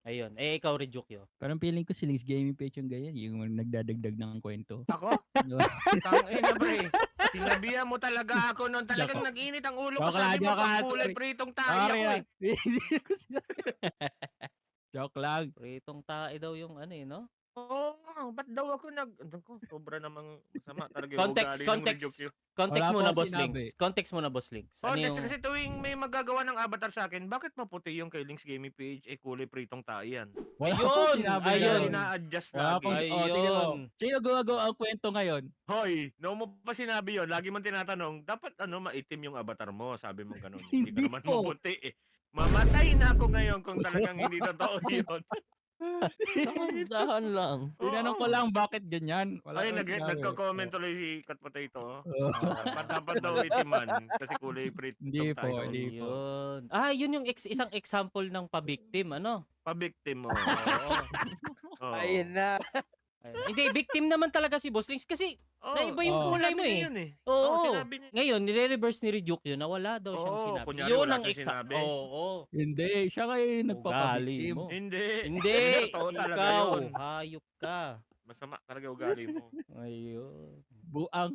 Ayun. Eh, ikaw, Rejucyo. Parang feeling ko si Link's Gaming Page yung ganyan, yung nagdadagdag ng kwento. Ako? Tangina, pre. Sinabihan mo talaga ako noon. Talagang nag-init ang ulo ko. Sabi mo, pang kulay pritong tayo ako eh. Joke lang. Pritong tae daw yung ano eh, no? Oo, ba't daw ako sobra namang masama talaga yung ugali ng Rejucyo. Context Wala muna, po Boss sinabi. Links. Context muna, Boss Links. Ano Context yung... kasi tuwing may magagawa ng avatar sa akin, bakit maputi yung kay Link's Gaming Page, kulay pritong tae yan? Wala Ayun! pong sinabi Kaya Ayun! ganun. ina-adjust Wala lagi. pong, tingnan mo. Ayun! Sino gumagawa ang kwento ngayon? Hoy, no mo pa sinabi yon. Lagi mong tinatanong, dapat maitim yung avatar mo, sabi mo ganun. Hindi ka Hindi naman po. maputi eh. Mamatay na ako ngayon kung talagang hindi totoo yun. Dahan lang. Tinanong ko lang bakit ganyan. Wala Ay, pong sinabi. nagko-comment tuloy si Cut Potato. Oo. Dapat daw itiman kasi kulay pritong Hindi po, tayo. hindi po. Ayun. Yun yung isang example ng pa-victim, ano? Pa-victim mo. Oo. Oo. Ayun na. Ayun. Hindi, victim naman talaga si Boss Links kasi naiba yung kulay mo sinabi eh. niya yun eh. Oo. Sinabi niya. Ngayon, nire-reverse ni Rejucyo na wala daw siyang Oo, sinabi. kunyari Yun wala ang siyang sinabi. Oo. Hindi, siya kayo yung Ugali nagpapabiktim. mo. Hindi. Hindi, Totoo talaga ikaw, yun. hayop ka. Masama talaga ugali mo. Ayun. Buang